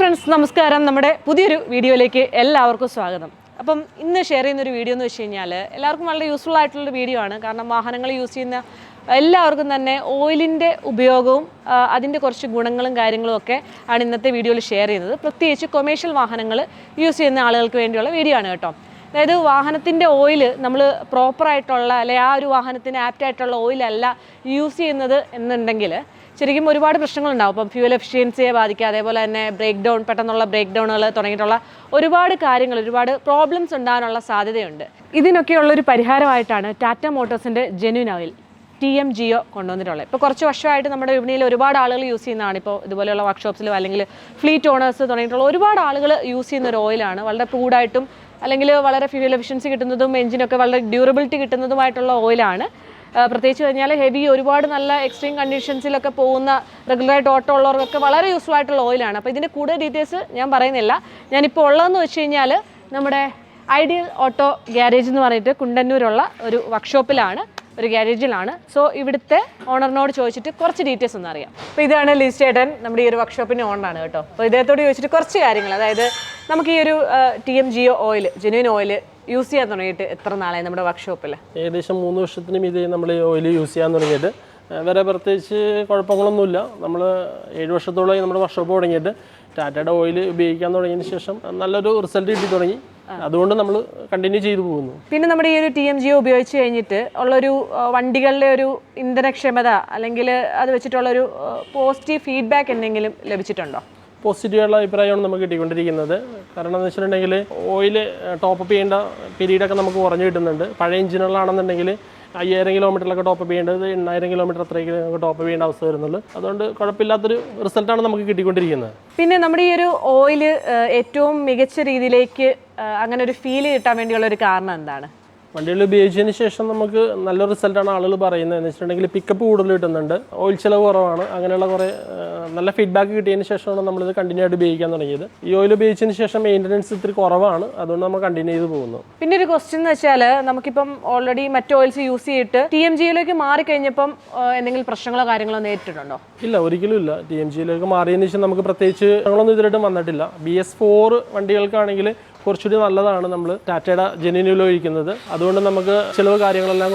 Friends നമസ്കാരം. നമ്മുടെ പുതിയൊരു വീഡിയോയിലേക്ക് എല്ലാവർക്കും സ്വാഗതം. അപ്പം ഇന്ന് ഷെയർ ചെയ്യുന്നൊരു വീഡിയോ എന്ന് വെച്ച് കഴിഞ്ഞാൽ എല്ലാവർക്കും വളരെ യൂസ്ഫുൾ ആയിട്ടുള്ളൊരു വീഡിയോ ആണ്. കാരണം വാഹനങ്ങൾ യൂസ് ചെയ്യുന്ന എല്ലാവർക്കും തന്നെ ഓയിലിൻ്റെ ഉപയോഗവും അതിൻ്റെ കുറച്ച് ഗുണങ്ങളും കാര്യങ്ങളും ഒക്കെ ആണ് ഇന്നത്തെ വീഡിയോയിൽ ഷെയർ ചെയ്യുന്നത്. പ്രത്യേകിച്ച് കൊമേഴ്ഷ്യൽ വാഹനങ്ങൾ യൂസ് ചെയ്യുന്ന ആളുകൾക്ക് വേണ്ടിയുള്ള വീഡിയോ ആണ് കേട്ടോ. അതായത് വാഹനത്തിൻ്റെ ഓയിൽ നമ്മൾ പ്രോപ്പറായിട്ടുള്ള അല്ലെങ്കിൽ ആ ഒരു വാഹനത്തിന് ആപ്റ്റായിട്ടുള്ള ഓയിലല്ല യൂസ് ചെയ്യുന്നത് എന്നുണ്ടെങ്കിൽ ശരിക്കും ഒരുപാട് പ്രശ്നങ്ങളുണ്ടാവും. അപ്പം ഫ്യൂവൽ എഫിഷ്യൻസിയെ ബാധിക്കുക, അതേപോലെ തന്നെ പെട്ടെന്നുള്ള ബ്രേക്ക് ഡൗണുകൾ തുടങ്ങിയിട്ടുള്ള ഒരുപാട് കാര്യങ്ങൾ, ഒരുപാട് പ്രോബ്ലംസ് ഉണ്ടാകാനുള്ള സാധ്യതയുണ്ട്. ഇതിനൊക്കെയുള്ളൊരു പരിഹാരമായിട്ടാണ് ടാറ്റ മോട്ടോഴ്സിൻ്റെ ജെന്യൂൻ ഓയിൽ TMGO കൊണ്ടുവന്നിട്ടുള്ളത്. ഇപ്പോൾ കുറച്ച് വർഷമായിട്ട് നമ്മുടെ വിപണിയിൽ ഒരുപാട് ആളുകൾ യൂസ് ചെയ്യുന്നതാണ്. ഇപ്പോൾ ഇതുപോലെയുള്ള വർക്ക്ഷോപ്സിലും അല്ലെങ്കിൽ ഫ്ലീറ്റ് ഓണേഴ്സ് തുടങ്ങിയിട്ടുള്ള ഒരുപാട് ആളുകൾ യൂസ് ചെയ്യുന്ന ഒരു ഓയിലാണ്. വളരെ പ്രൂഡായിട്ടും അല്ലെങ്കിൽ വളരെ ഫ്യൂവൽ എഫിഷ്യൻസി കിട്ടുന്നതും എഞ്ചിനൊക്കെ വളരെ ഡ്യൂറബിലിറ്റി കിട്ടുന്നതുമായിട്ടുള്ള ഓയിലാണ്. പ്രത്യേകിച്ച് കഴിഞ്ഞാൽ ഹെവി ഒരുപാട് നല്ല എക്സ്ട്രീം കണ്ടീഷൻസിലൊക്കെ പോകുന്ന റെഗുലറായിട്ട് ഓട്ടോ ഉള്ളവർക്കൊക്കെ വളരെ യൂസ്ഫുൾ ആയിട്ടുള്ള ഓയിലാണ്. അപ്പോൾ ഇതിൻ്റെ കൂടുതൽ ഡീറ്റെയിൽസ് ഞാൻ പറയുന്നില്ല. ഞാനിപ്പോൾ ഉള്ളതെന്ന് വെച്ച് കഴിഞ്ഞാൽ നമ്മുടെ ഐഡിയൽ ഓട്ടോ ഗ്യാരേജ് എന്ന് പറഞ്ഞിട്ട് കുണ്ടന്നൂരുള്ള ഒരു വർക്ക്ഷോപ്പിലാണ്, ഒരു ഗ്യാരേജിലാണ്. സോ ഇവിടുത്തെ ഓണറിനോട് ചോദിച്ചിട്ട് കുറച്ച് ഡീറ്റെയിൽസ് ഒന്ന് അറിയാം. അപ്പോൾ ഇതാണ് ലിസ് ചേട്ടൻ, നമ്മുടെ ഈ ഒരു വർക്ക്ഷോപ്പിൻ്റെ ഓണറാണ് കേട്ടോ. അപ്പോൾ ഇദ്ദേഹത്തോട് ചോദിച്ചിട്ട് കുറച്ച് കാര്യങ്ങൾ, അതായത് നമുക്ക് ഈ ഒരു TMGO oil, genuine oil use ചെയ്യാൻ തുടങ്ങിയിട്ട് എത്ര നാളായി നമ്മുടെ വർക്ക്ഷോപ്പിൽ? ഏകദേശം 3 വർഷത്തിന് മീതെ നമ്മൾ ഈ ഓയിൽ യൂസ് ചെയ്യാൻ തുടങ്ങിയിട്ട്. വേറെ പ്രത്യേകിച്ച് കുഴപ്പങ്ങളൊന്നുമില്ല. നമ്മൾ 7 വർഷത്തോളമായി നമ്മുടെ വർക്ക്ഷോപ്പ് തുടങ്ങിയിട്ട് ടാറ്റയുടെ ഓയിൽ ഉപയോഗിക്കാൻ തുടങ്ങിയതിന് ശേഷം നല്ലൊരു റിസൾട്ട് കിട്ടി തുടങ്ങി. അതുകൊണ്ട് നമ്മൾ കണ്ടിന്യൂ ചെയ്തു പോകുന്നു. പിന്നെ നമ്മുടെ ഈ ഒരു TMGO ഉപയോഗിച്ച് കഴിഞ്ഞിട്ട് ഉള്ളൊരു വണ്ടികളുടെ ഒരു ഇന്ധനക്ഷമത അല്ലെങ്കിൽ അത് വെച്ചിട്ടുള്ളൊരു പോസിറ്റീവ് ഫീഡ്ബാക്ക് എന്തെങ്കിലും ലഭിച്ചിട്ടുണ്ടോ? പോസിറ്റീവായുള്ള അഭിപ്രായമാണ് നമുക്ക് കിട്ടിക്കൊണ്ടിരിക്കുന്നത്. കാരണം എന്ന് വെച്ചിട്ടുണ്ടെങ്കിൽ ഓയിൽ ടോപ്പപ്പ് ചെയ്യേണ്ട പീരീഡൊക്കെ നമുക്ക് കുറഞ്ഞു കിട്ടുന്നുണ്ട്. പഴയ എഞ്ചിനുകളാണെന്നുണ്ടെങ്കിൽ 5000 കിലോമീറ്ററിലൊക്കെ ടോപ്പപ്പ് ചെയ്യേണ്ടത് 8000 കിലോമീറ്റർ അത്രയ്ക്ക് നമുക്ക് ടോപ്പ് ചെയ്യേണ്ട അവസ്ഥ വരുന്നുള്ളൂ. അതുകൊണ്ട് കുഴപ്പമില്ലാത്തൊരു റിസൾട്ടാണ് നമുക്ക് കിട്ടിക്കൊണ്ടിരിക്കുന്നത്. പിന്നെ നമ്മുടെ ഈ ഒരു ഓയിൽ ഏറ്റവും മികച്ച രീതിയിലേക്ക് അങ്ങനെ ഒരു ഫീല് കിട്ടാൻ വേണ്ടിയുള്ള ഒരു കാരണം എന്താണ്? വണ്ടികൾ ഉപയോഗിച്ചതിന് ശേഷം നമുക്ക് നല്ല റിസൾട്ടാണ് ആളുകൾ പറയുന്നത്. എന്ന് വെച്ചിട്ടുണ്ടെങ്കിൽ പിക്കപ്പ് കൂടുതൽ കിട്ടുന്നുണ്ട്, ഓയിൽ ചിലവ് കുറവാണ്. അങ്ങനെയുള്ള കുറേ നല്ല ഫീഡ്ബാക്ക് കിട്ടിയതിന് ശേഷമാണ് നമ്മളിത് കണ്ടിന്യൂ ആയിട്ട് ഉപയോഗിക്കാൻ തുടങ്ങിയത്. ഈ ഓയിൽ ഉപയോഗിച്ചതിന് ശേഷം മെയിൻ്റനൻസ് ഇത്തിരി കുറവാണ്, അതുകൊണ്ട് നമ്മൾ കണ്ടിന്യൂ ചെയ്ത് പോകുന്നു. പിന്നെ ഒരു ക്വസ്റ്റ്യൻ എന്ന് വെച്ചാൽ, നമുക്കിപ്പം ഓൾറെഡി മറ്റ് ഓയിൽസ് യൂസ് ചെയ്തിട്ട് TMGOയിലേക്ക് മാറിക്കഴിഞ്ഞപ്പം എന്തെങ്കിലും പ്രശ്നങ്ങളോ കാര്യങ്ങളോ നേരിട്ടിട്ടുണ്ടോ? ഇല്ല, ഒരിക്കലും ഇല്ല. TMGOയിലേക്ക് മാറിയതിന് ശേഷം നമുക്ക് പ്രത്യേകിച്ച് പ്രശ്നങ്ങളൊന്നും ഇതുവരെയായിട്ടും വന്നിട്ടില്ല. BS4 വണ്ടികൾക്കാണെങ്കിൽ കുറച്ചുകൂടി നല്ലതാണ് നമ്മൾ ടാറ്റയുടെ ജെന്യൂൻ ഒഴിക്കുന്നത്. അതുകൊണ്ട് നമുക്ക് ചിലവ് കാര്യങ്ങളെല്ലാം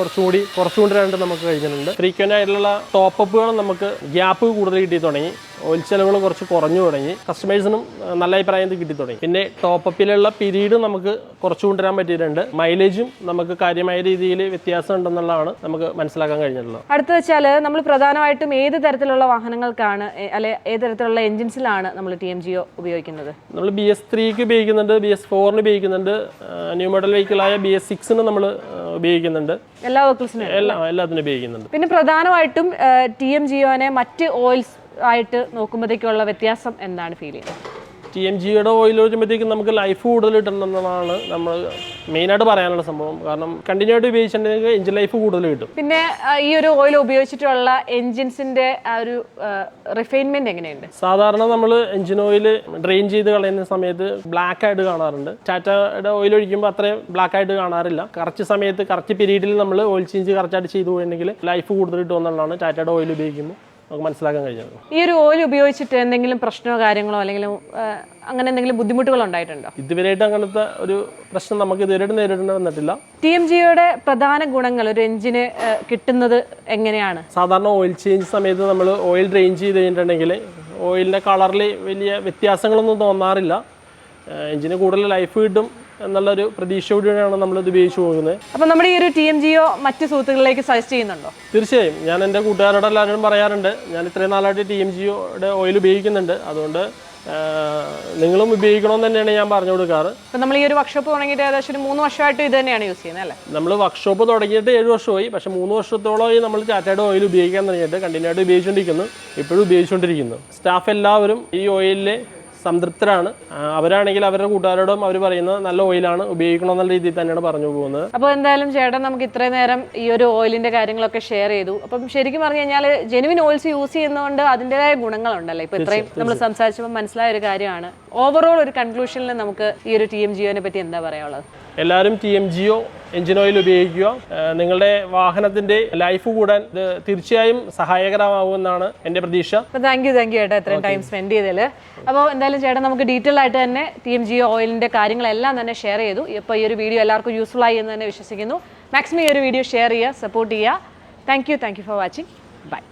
കുറച്ചുകൊണ്ടിരാണ്ട് നമുക്ക് കഴിഞ്ഞിട്ടുണ്ട്. ഫ്രീക്വൻ്റ് ആയിട്ടുള്ള ടോപ്പപ്പുകൾ നമുക്ക് ഗ്യാപ്പ് കൂടുതൽ കിട്ടി തുടങ്ങി, ഓയിൽ ചിലവുകൾ കുറച്ച് കുറഞ്ഞു തുടങ്ങി, കസ്റ്റമേഴ്സിനും നല്ല അഭിപ്രായം കിട്ടി തുടങ്ങി. പിന്നെ ടോപ്പപ്പിലുള്ള പീരീഡ് നമുക്ക് കുറച്ച് കൊണ്ടുവരാൻ പറ്റിയിട്ടുണ്ട്. മൈലേജും നമുക്ക് കാര്യമായ രീതിയിൽ വ്യത്യാസം ഉണ്ടെന്നുള്ളതാണ് നമുക്ക് മനസ്സിലാക്കാൻ കഴിഞ്ഞിട്ടുള്ളത്. അടുത്ത വെച്ചാൽ നമ്മൾ പ്രധാനമായിട്ടും ഏത് തരത്തിലുള്ള വാഹനങ്ങൾക്കാണ് അല്ലെ ഏത് തരത്തിലുള്ള എഞ്ചിൻസിലാണ് നമ്മൾ TMGO ഉപയോഗിക്കുന്നത്? നമ്മൾ BS3ക്ക് ഉപയോഗിക്കുന്നുണ്ട്, BS4ന് ഉപയോഗിക്കുന്നുണ്ട്, ന്യൂ മോഡൽ വെഹിക്കിളായ BS6ന് നമ്മൾ ഉപയോഗിക്കുന്നുണ്ട്. എല്ലാ വെഹിക്കിൾസിനും എല്ലാത്തിനും ഉപയോഗിക്കുന്നുണ്ട്. പിന്നെ പ്രധാനമായിട്ടും TMGOനെ മറ്റ് ഓയിൽസ് ആയിട്ട് നോക്കുമ്പോഴത്തേക്കുള്ള വ്യത്യാസം എന്താണ് ഫീൽ ചെയ്യുന്നത്? TMGOയുടെ ഓയിൽ വരുമ്പോഴത്തേക്കും നമുക്ക് ലൈഫ് കൂടുതൽ കിട്ടുന്നതാണ് നമ്മൾ മെയിനായിട്ട് പറയാനുള്ള സംഭവം. കാരണം കണ്ടിന്യൂ ആയിട്ട് ഉപയോഗിച്ചിട്ടുണ്ടെങ്കിൽ എഞ്ചിൻ ലൈഫ് കൂടുതൽ കിട്ടും. പിന്നെ ഈ ഒരു ഓയിൽ ഉപയോഗിച്ചിട്ടുള്ള എൻജിൻസിന്റെ ആ ഒരു റിഫൈൻമെന്റ് എങ്ങനെയുണ്ട്? സാധാരണ നമ്മൾ എഞ്ചിൻ ഓയിൽ ഡ്രെയിൻ ചെയ്ത് കളയുന്ന സമയത്ത് ബ്ലാക്ക് ആയിട്ട് കാണാറുണ്ട്. ടാറ്റയുടെ ഓയിൽ ഒഴിക്കുമ്പോൾ അത്രയും ബ്ലാക്ക് ആയിട്ട് കാണാറില്ല. കറക്റ്റ് സമയത്ത് കറക്റ്റ് പീരീഡിൽ നമ്മൾ ഓയിൽ ചേഞ്ച് കറക്റ്റായിട്ട് ചെയ്തു പോയിട്ടുണ്ടെങ്കിൽ ലൈഫ് കൂടുതൽ കിട്ടുമെന്നുള്ളതാണ് ടാറ്റയുടെ ഓയിൽ ഉപയോഗിക്കുമ്പോൾ നമുക്ക് മനസ്സിലാക്കാൻ കഴിഞ്ഞത്. ഈ ഒരു ഓയിൽ ഉപയോഗിച്ചിട്ട് എന്തെങ്കിലും പ്രശ്നമോ കാര്യങ്ങളോ അല്ലെങ്കിൽ അങ്ങനെ എന്തെങ്കിലും ബുദ്ധിമുട്ടുകൾ ഉണ്ടായിട്ടുണ്ടോ? ഇതുവരെയായിട്ട് അങ്ങനത്തെ ഒരു പ്രശ്നം നമുക്ക് ഇതുവരെയായിട്ട് നേരിടേണ്ടി വന്നിട്ടില്ല. TMGOയുടെ പ്രധാന ഗുണങ്ങൾ ഒരു എഞ്ചിന് കിട്ടുന്നത് എങ്ങനെയാണ്? സാധാരണ ഓയിൽ ചേഞ്ച് സമയത്ത് നമ്മൾ ഓയിൽ ഡ്രെയിൻ ചെയ്ത് കഴിഞ്ഞിട്ടുണ്ടെങ്കിൽ ഓയിലിൻ്റെ കളറിൽ വലിയ വ്യത്യാസങ്ങളൊന്നും തോന്നാറില്ല. എഞ്ചിന് കൂടുതൽ ലൈഫ് കിട്ടും എന്നുള്ളൊരു പ്രതീക്ഷയോടെയാണ് നമ്മളിത് ഉപയോഗിച്ച് പോകുന്നത്. അപ്പം നമ്മുടെ ഈ ഒരു TMGO മറ്റ് സുഹൃത്തുക്കളിലേക്ക് സജസ്റ്റ് ചെയ്യുന്നുണ്ടോ? തീർച്ചയായും. ഞാൻ എൻ്റെ കൂട്ടുകാരോട് എല്ലാവരും പറയാറുണ്ട്, ഞാൻ ഇത്രയും നാളായിട്ട് TMGOയുടെ ഓയിൽ ഉപയോഗിക്കുന്നുണ്ട്, അതുകൊണ്ട് നിങ്ങളും ഉപയോഗിക്കണമെന്ന് തന്നെയാണ് ഞാൻ പറഞ്ഞു കൊടുക്കാറ്. അപ്പം നമ്മൾ ഈ ഒരു വർക്ക്ഷോപ്പ് തുടങ്ങിയിട്ട് ഏകദേശം ഒരു 3 വർഷമായിട്ട് ഇത് തന്നെയാണ് യൂസ് ചെയ്യുന്നത് അല്ലേ? നമ്മൾ വർക്ക്ഷോപ്പ് തുടങ്ങിയിട്ട് 7 വർഷമായി. പക്ഷേ 3 വർഷത്തോളമായി നമ്മൾ ടാറ്റയുടെ ഓയിൽ ഉപയോഗിക്കാൻ തുടങ്ങിയിട്ട് കണ്ടിന്യൂ ആയിട്ട് ഉപയോഗിച്ചുകൊണ്ടിരിക്കുന്നു, ഇപ്പോഴും ഉപയോഗിച്ചുകൊണ്ടിരിക്കുന്നു. സ്റ്റാഫ് എല്ലാവരും ഈ ഓയിലിൽ സംതൃപ്തരാണ്. അവരാണെങ്കിൽ അവരുടെ കൂട്ടുകാരോടും അവർ പറയുന്നത് നല്ല ഓയിലാണ്, ഉപയോഗിക്കണമെന്നുള്ള രീതിയിൽ തന്നെയാണ് പറഞ്ഞു പോകുന്നത്. അപ്പോൾ എന്തായാലും ചേട്ടൻ നമുക്ക് ഇത്രയും നേരം ഈ ഒരു ഓയിലിന്റെ കാര്യങ്ങളൊക്കെ ഷെയർ ചെയ്തു. അപ്പം ശരിക്കും പറഞ്ഞു കഴിഞ്ഞാൽ ജെനുവിൻ ഓയിൽസ് യൂസ് ചെയ്യുന്നതുകൊണ്ട് അതിൻ്റെതായ ഗുണങ്ങളുണ്ടല്ലോ. ഇപ്പോൾ ഇത്രയും നമ്മൾ സംസാരിച്ചപ്പോൾ മനസ്സിലായ ഒരു കാര്യമാണ്. ഓവറോൾ ഒരു കൺക്ലൂഷനിൽ നമുക്ക് ഈ ഒരു TMGOനെ പറ്റി എന്താ പറയാനുള്ളത്? എല്ലാവരും TMGO എഞ്ചിൻ ഓയിൽ ഉപയോഗിക്കുക. നിങ്ങളുടെ വാഹനത്തിൻ്റെ ലൈഫ് കൂടാൻ ഇത് തീർച്ചയായും സഹായകരമാകുമെന്നാണ് എൻ്റെ പ്രതീക്ഷ. അപ്പോൾ താങ്ക് യു ചേട്ടാ ഇത്രയും ടൈം സ്പെൻഡ് ചെയ്തതിൽ. അപ്പോൾ എന്തായാലും ചേട്ടാ നമുക്ക് ഡീറ്റെയിൽ ആയിട്ട് തന്നെ TMGO ഓയിലിൻ്റെ കാര്യങ്ങളെല്ലാം തന്നെ ഷെയർ ചെയ്തു. ഇപ്പോൾ ഈ ഒരു വീഡിയോ എല്ലാവർക്കും യൂസ്ഫുൾ ആയി എന്ന് തന്നെ വിശ്വസിക്കുന്നു. മാക്സിമം ഈ ഒരു വീഡിയോ ഷെയർ ചെയ്യുക, സപ്പോർട്ട് ചെയ്യുക. Thank you for watching. By.